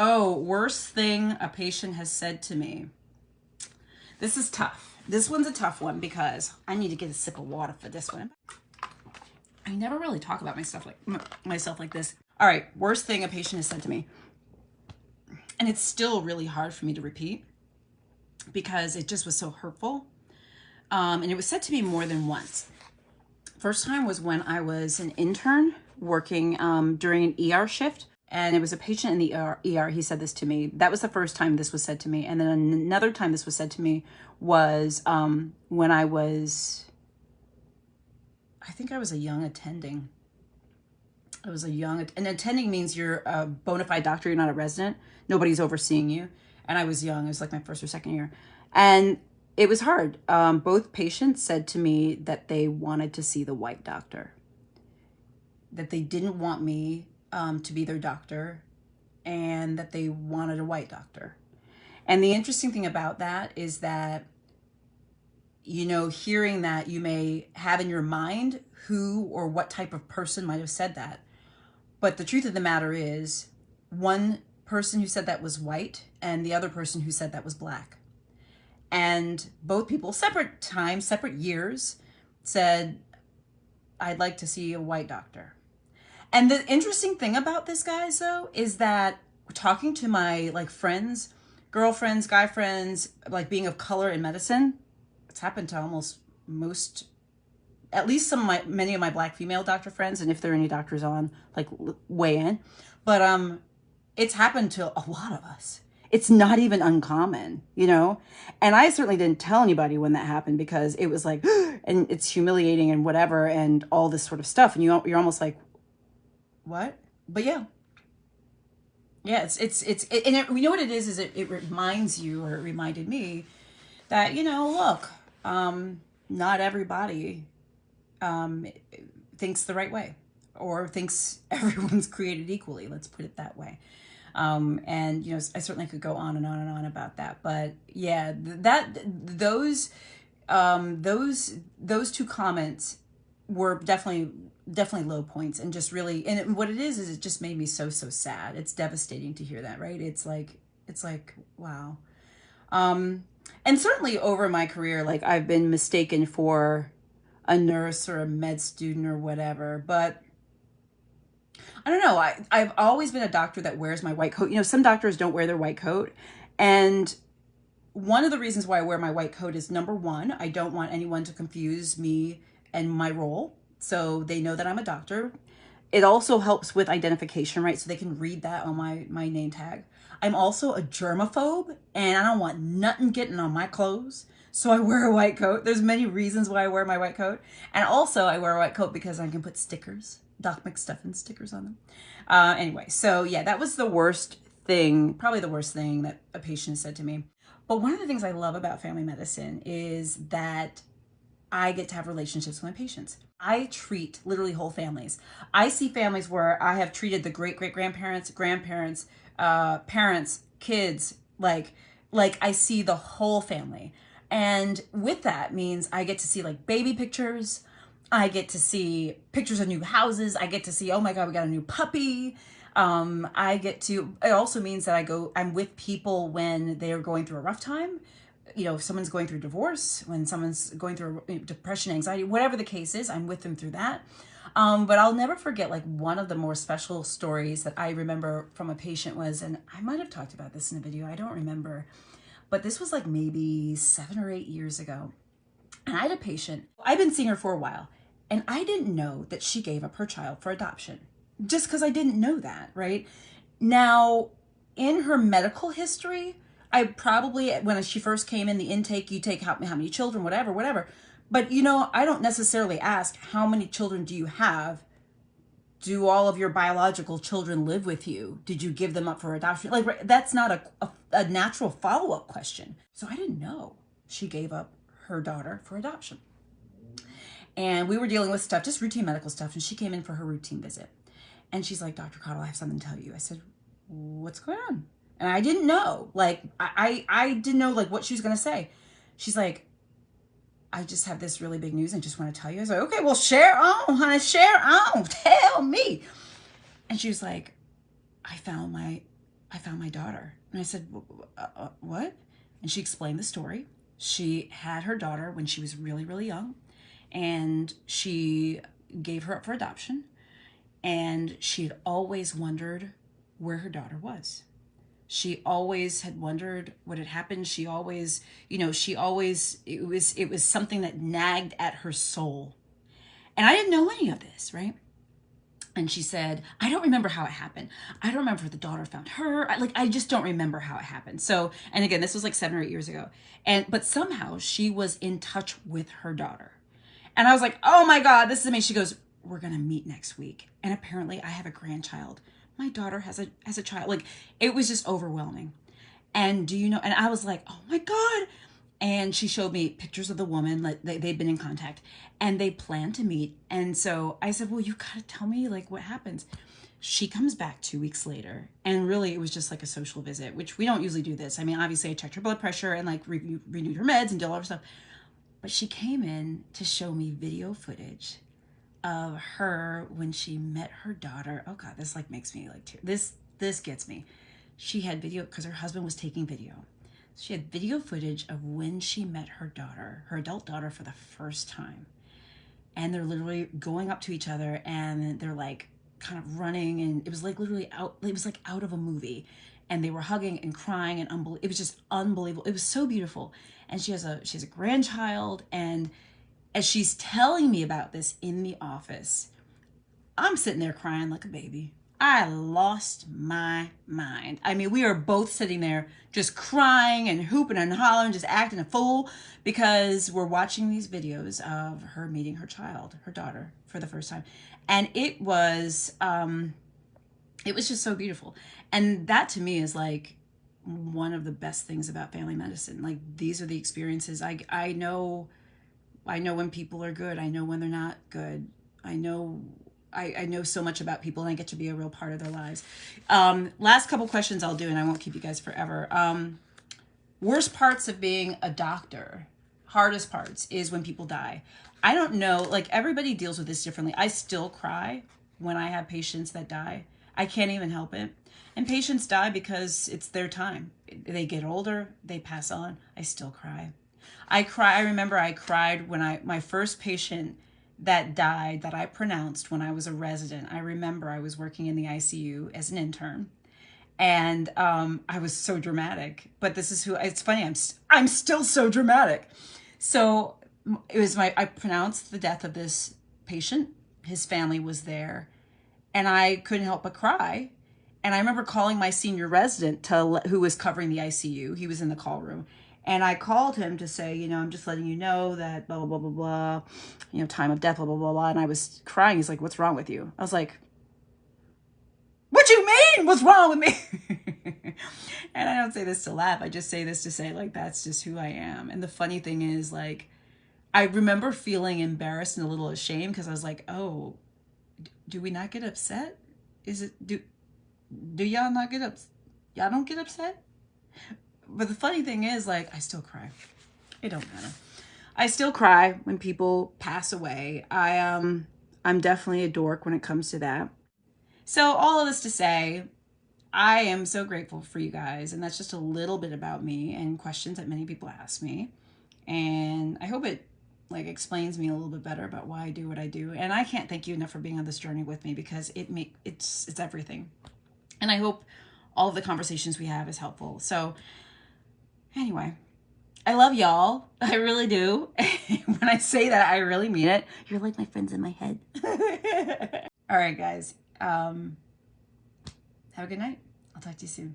Oh, worst thing a patient has said to me. This is tough. This one's a tough one because I need to get a sip of water for this one. I never really talk about myself like this. All right, worst thing a patient has said to me. And it's still really hard for me to repeat because it just was so hurtful. And it was said to me more than once. First time was when I was an intern working during an ER shift. And it was a patient in the ER. He said this to me. That was the first time this was said to me. And then another time this was said to me was when I think I was a young attending. And attending means you're a bona fide doctor. You're not a resident. Nobody's overseeing you. And I was young. It was like my first or second year. And it was hard. Both patients said to me that they wanted to see the white doctor. That they didn't want me to be their doctor, and that they wanted a white doctor. And the interesting thing about that is that, you know, hearing that, you may have in your mind who or what type of person might have said that. But the truth of the matter is, one person who said that was white and the other person who said that was black. And both people, separate times, separate years, said, I'd like to see a white doctor. And the interesting thing about this, guys, though, is that talking to my friends, girlfriends, guy friends, being of color in medicine, it's happened to almost most, at least many of my black female doctor friends, and if there are any doctors on, weigh in. But it's happened to a lot of us. It's not even uncommon, you know? And I certainly didn't tell anybody when that happened because it was like, and it's humiliating and whatever and all this sort of stuff. And you're almost like, what? But yeah, and we know what it is it reminds you, or it reminded me that, you know, look, not everybody thinks the right way or thinks everyone's created equally. Let's put it that way. And, you know, I certainly could go on and on and on about that, but yeah, those two comments were definitely low points, and just really, and what it is it just made me so sad. It's devastating to hear that, right? It's like, wow. And certainly over my career, I've been mistaken for a nurse or a med student or whatever, but I don't know. I've always been a doctor that wears my white coat. You know, some doctors don't wear their white coat. And one of the reasons why I wear my white coat is, number one, I don't want anyone to confuse me and my role. So they know that I'm a doctor. It also helps with identification, right? So they can read that on my name tag. I'm also a germaphobe, and I don't want nothing getting on my clothes. So I wear a white coat. There's many reasons why I wear my white coat. And also I wear a white coat because I can put stickers, Doc McStuffin stickers on them. Anyway, so yeah, that was the worst thing, probably the worst thing that a patient said to me. But one of the things I love about family medicine is that I get to have relationships with my patients. I treat literally whole families. I see families where I have treated the great-great-grandparents, grandparents, parents, kids, like I see the whole family. And with that means I get to see baby pictures. I get to see pictures of new houses. I get to see, oh my God, we got a new puppy. It also means that I'm with people when they're going through a rough time. You know, if someone's going through divorce, when someone's going through depression, anxiety, whatever the case is, I'm with them through that. But I'll never forget, one of the more special stories that I remember from a patient was, and I might have talked about this in a video, I don't remember, but this was maybe 7 or 8 years ago. And I had a patient, I've been seeing her for a while, and I didn't know that she gave up her child for adoption, just because I didn't know that, right? Now, in her medical history, I probably, when she first came in the intake, you take how many children, whatever. But, you know, I don't necessarily ask, how many children do you have? Do all of your biological children live with you? Did you give them up for adoption? That's not a natural follow-up question. So I didn't know she gave up her daughter for adoption. And we were dealing with stuff, just routine medical stuff. And she came in for her routine visit. And she's like, Dr. Caudle, I have something to tell you. I said, what's going on? And I didn't know, I didn't know what she was going to say. She's like, I just have this really big news and just want to tell you. I was like, okay, well, share on, honey, share on, tell me. And she was like, I found my I found my daughter. And I said, what? And she explained the story. She had her daughter when she was really, really young, and she gave her up for adoption. And she had always wondered where her daughter was. She always had wondered what had happened. She always, it was something that nagged at her soul. And I didn't know any of this, right? And she said, I don't remember how it happened. I don't remember if the daughter found her. I just don't remember how it happened. So, and again, this was like 7 or 8 years ago. But somehow she was in touch with her daughter. And I was like, oh my God, this is amazing. She goes, we're going to meet next week. And apparently I have a grandchild. My daughter has a child. Like, it was just overwhelming. And and I was like, oh my God. And she showed me pictures of the woman, like they'd been in contact, and they planned to meet. And so I said, well, you got to tell me like what happens. She comes back 2 weeks later, and really it was just like a social visit, which we don't usually do this. I mean, obviously I checked her blood pressure and like renewed her meds and did all that stuff. But she came in to show me video footage of her when she met her daughter. Oh God, this like makes me like tear. This gets me. She had video because her husband was taking video. She had video footage of when she met her daughter, her adult daughter, for the first time. And they're literally going up to each other, and they're like kind of running, and it was like literally it was like out of a movie. And they were hugging and crying, and it was just unbelievable. It was so beautiful. And she has a grandchild, and as she's telling me about this in the office, I'm sitting there crying like a baby. I lost my mind. I mean, we are both sitting there just crying and hooping and hollering, just acting a fool, because we're watching these videos of her meeting her child, her daughter, for the first time. And it was just so beautiful. And that to me is like one of the best things about family medicine. Like, these are the experiences. I know when people are good. I know when they're not good. I know so much about people, and I get to be a real part of their lives. Last couple questions I'll do, and I won't keep you guys forever. Worst parts of being a doctor, hardest parts is when people die. I don't know, like, everybody deals with this differently. I still cry when I have patients that die. I can't even help it. And patients die because it's their time. They get older, they pass on. I still cry. I remember I cried when my first patient that died, that I pronounced when I was a resident. I remember I was working in the ICU as an intern, and I was so dramatic. But this is it's funny, I'm still so dramatic. So it was I pronounced the death of this patient. His family was there, and I couldn't help but cry. And I remember calling my senior resident who was covering the ICU. He was in the call room. And I called him to say, I'm just letting you know that blah, blah, blah, blah, blah, time of death, blah, blah, blah, blah. And I was crying. He's like, what's wrong with you? I was like, what you mean? What's wrong with me? And I don't say this to laugh. I just say this to say, like, that's just who I am. And the funny thing is, like, I remember feeling embarrassed and a little ashamed, because I was like, oh, do we not get upset? Do y'all not get upset? Y'all don't get upset? But the funny thing is, like, I still cry. It don't matter. I still cry when people pass away. I'm definitely a dork when it comes to that. So all of this to say, I am so grateful for you guys. And that's just a little bit about me and questions that many people ask me. And I hope it like explains me a little bit better about why I do what I do. And I can't thank you enough for being on this journey with me, because it's everything. And I hope all of the conversations we have is helpful. So anyway, I love y'all. I really do. When I say that, I really mean it. You're like my friends in my head. All right, guys. Have a good night. I'll talk to you soon.